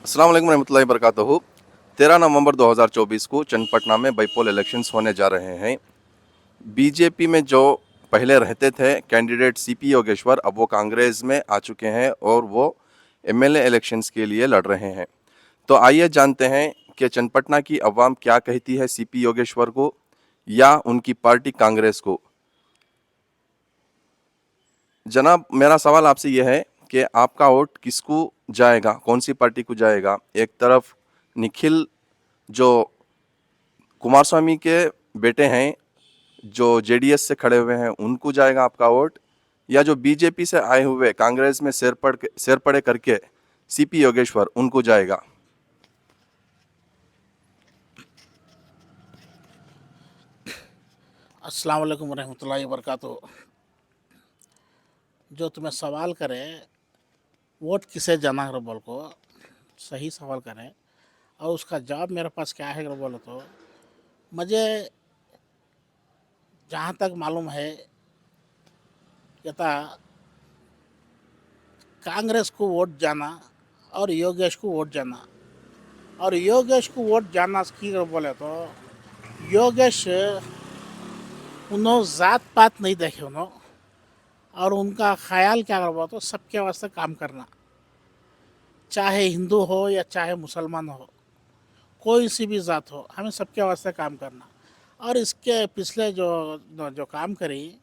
अस्सलाम वालेकुम रहमतुल्लाहि बरकातहू। 13 नवंबर 2024 को चन्नपटना में बाईपोल इलेक्शंस होने जा रहे हैं। बीजेपी में जो पहले रहते थे कैंडिडेट सीपी योगेश्वर, अब वो कांग्रेस में आ चुके हैं और वो एमएलए इलेक्शंस के लिए लड़ रहे हैं। तो आइए जानते हैं कि चन्नपटना की अवाम क्या कहती है सीपी योगेश्वर को या उनकी पार्टी कांग्रेस को। जनाब, मेरा सवाल आपसे यह है कि आपका वोट किसको जाएगा, कौन सी पार्टी को जाएगा? एक तरफ निखिल जो कुमारस्वामी के बेटे हैं, जो जेडीएस से खड़े हुए हैं, उनको जाएगा आपका वोट, या जो बीजेपी से आए हुए कांग्रेस में सिर पड़े करके सीपी योगेश्वर, उनको जाएगा? अस्सलाम वालेकुम रहमतुल्लाहि वबरकातुहू। जो तुम्हें सवाल करे वोट किसे जाना है बोल को सही सवाल करें और उसका जवाब मेरे पास क्या है बोलो तो मुझे जहाँ तक मालूम है यथा कांग्रेस को वोट जाना और योगेश को वोट जाना और योगेश को वोट जाना की बोले तो योगेश उन्होंने जात पात नहीं देखे उन्होंने और उनका ख्याल क्या कर तो सबके वास्ते काम करना, चाहे हिंदू हो या चाहे मुसलमान हो, कोई सी भी जात हो, हमें सबके वास्ते काम करना। और इसके पिछले जो जो काम करी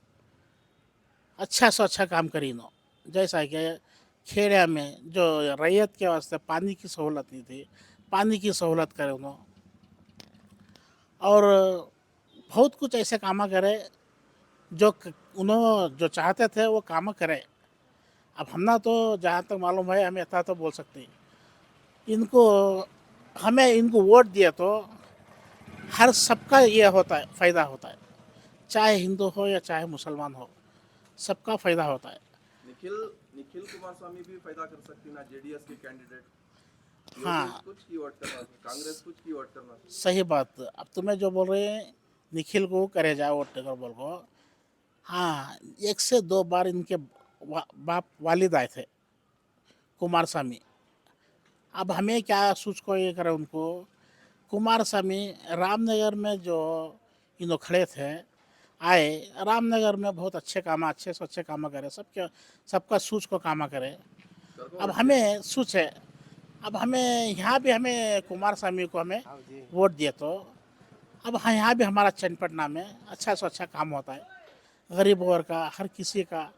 अच्छा से अच्छा काम करी नो, जैसा कि खेड़िया में जो रैयत के वास्ते पानी की सहूलत नहीं थी, पानी की सहूलत करे उन्होंने। और बहुत कुछ ऐसे काम करे जो उन्होंने जो चाहते थे वो काम करे। अब हमना तो जहाँ तक मालूम है हमें इतना तो बोल सकते हैं, इनको हमें इनको वोट दिए तो हर सबका ये होता है, फ़ायदा होता है, चाहे हिंदू हो या चाहे मुसलमान हो, सबका फ़ायदा होता है। निखिल निखिल कुमारस्वामी भी फायदा कर सकती ना, जेडीएस के कैंडिडेट। योगेश हाँ, कुछ की वोट करना थी, कांग्रेस कुछ की वोट करना थी। सही बात। अब तुम्हें जो बोल रहे हैं निखिल को करे जाओ वोट कर बोल को, हाँ, एक से दो बार इनके बाप वालिद आए थे कुमारस्वामी। अब हमें क्या सोच को ये करे उनको, कुमारस्वामी रामनगर में जो इन्हों खड़े थे आए, रामनगर में बहुत अच्छे काम, अच्छे से अच्छे काम करे, सबके सबका सूच को काम करे। करको अब वोट दिया। हमें सूच है, अब हमें यहाँ भी हमें कुमारस्वामी को हमें वोट दिए तो अब हाँ यहाँ भी हमारा चन्नपटना में अच्छा से अच्छा काम होता है, गरीब वर्ग का, हर किसी का,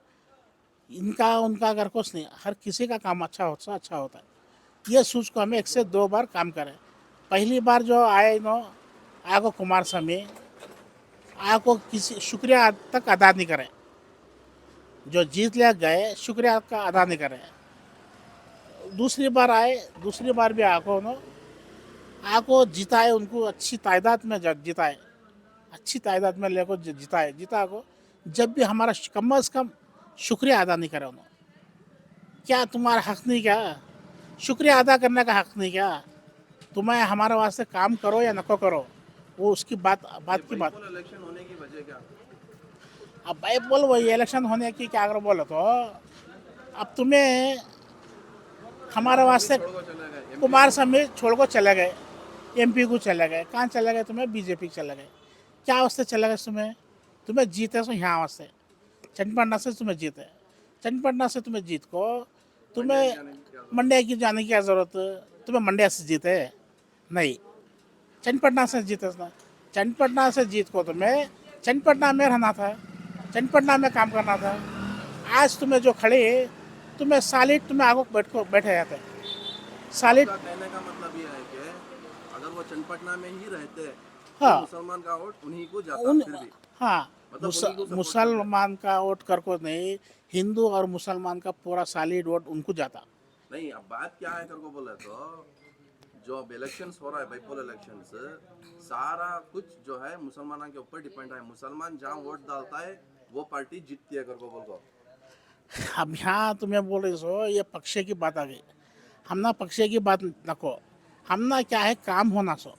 इनका उनका अगर कुछ नहीं, हर किसी का काम अच्छा होता है। ये सोच को हमें एक से दो बार काम करें। पहली बार जो आए नो आगो कुमार स्वामी आपको किसी शुक्रिया तक अदा नहीं करें, जो जीत ले गए शुक्रिया का अदा नहीं करें। दूसरी बार आए, दूसरी बार भी आको नो आको जिताए, उनको अच्छी तादाद में जिताए, अच्छी तादाद में लेको जिताए, जिता को जब भी हमारा कम अज़ कम शुक्रिया अदा नहीं करे उन्होंने। क्या तुम्हारा हक नहीं क्या, शुक्रिया अदा करने का हक नहीं क्या? तुम्हें हमारे वास्ते काम करो या नको करो, वो उसकी बात ये बात की बात। बाईपोल इलेक्शन होने की वजह क्या? अब भाई बोल वही इलेक्शन होने की क्या अगर बोलो तो अब तुम्हें हमारे कुमारस्वामी वास्ते छोड़ को चले गए, एमपी कुमार को। स्वामी छोड़ को चले गए, एमपी को चले गए, कहाँ चले गए? तुम्हें बीजेपी चले गए। क्या वास्ते चले गए? तुम्हें तुम्हें जीते सो यहाँ वास्ते, चन्नपटना से तुम्हें जीते, चन्नपटना से तुम्हें जीत को मंड्या तुम्हें जाने की क्या जरूरत? मंड्या की जाने की क्या ज़रूरत? तुम्हें मंड्या से जीते नहीं, चन्नपटना से जीते ना। चन्नपटना से जीत को तुम्हें चन्नपटना में रहना था, चन्नपटना में काम करना था। आज तुम्हें जो खड़े तुम्हें सालिट तुम्हें आगो बैठे जाते सालिट। आपका कहने का मतलब ये है कि अगर वो चन्नपटना में ही रहते तो हाँ, मुसलमान का वोट उन्हीं को जाता उन फिर भी, हाँ, मतलब उन्हीं को सपोर्ट करते। मुसलमान का वोट कर को नहीं, हिंदू और मुसलमान का पूरा सालिड वोट उनको जाता। नहीं, अब बात क्या है कर को बोले तो, जो अब इलेक्शंस हो रहा है बाईपोल इलेक्शंस, सारा कुछ जो है मुसलमानों के ऊपर डिपेंड है। मुसलमान जहाँ वोट डालता है वो पार्टी जीतती है कर को बोल को। अब यहाँ तुम्हें बोल रही सो ये पक्षे की बात आ गई, हमना पक्षे की बात नको, हमना क्या है काम होना सो,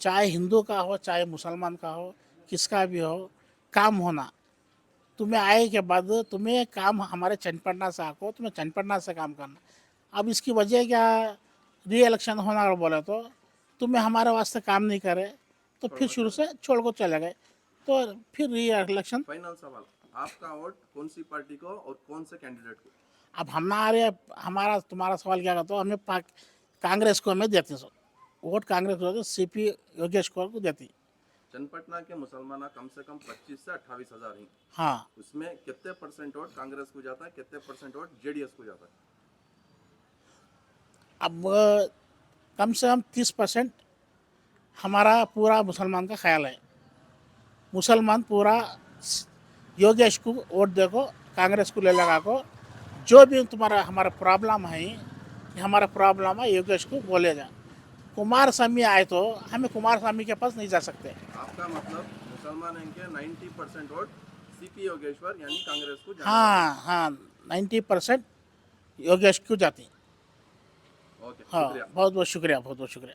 चाहे हिंदू का हो चाहे मुसलमान का हो, किसका भी हो, काम होना। तुम्हें आए के बाद तुम्हें काम हमारे चन्नपटना से आको, तुम्हें चन्नपटना से काम करना। अब इसकी वजह क्या, री इलेक्शन होना अगर बोले तो तुम्हें हमारे वास्ते काम नहीं करे तो फिर शुरू से छोड़ को चले गए, तो फिर री इलेक्शन। फाइनल सवाल, आपका वोट कौन सी पार्टी को और कौन से कैंडिडेट को? अब हमारा तुम्हारा सवाल क्या कहता हो, हमें कांग्रेस को हमें देते सो वोट, कांग्रेस को सीपी योगेश कुमार को देती। चन्नपटना के मुसलमान कम से कम 25 से 28 हजार हैं, हाँ, उसमें कितने परसेंट वोट कांग्रेस को जाता है, कितने परसेंट वोट जेडीएस को जाता है? अब कम से कम 30% हमारा पूरा मुसलमान का ख्याल है। मुसलमान पूरा योगेश को वोट देखो, कांग्रेस को ले लगा को, जो भी तुम्हारा हमारा प्रॉब्लम है, ये हमारा प्रॉब्लम है योगेश को बोलेगा। कुमार स्वामी आए तो हमें कुमार स्वामी के पास नहीं जा सकते। आपका मतलब मुसलमान हैं के 90% वोट सीपी योगेश्वर यानी कांग्रेस को जाना हाँ हाँ, 90% योगेश को जाती। चाहिए। ओके, हाँ, शुक्रिया। बहुत बहुत शुक्रिया, बहुत बहुत शुक्रिया।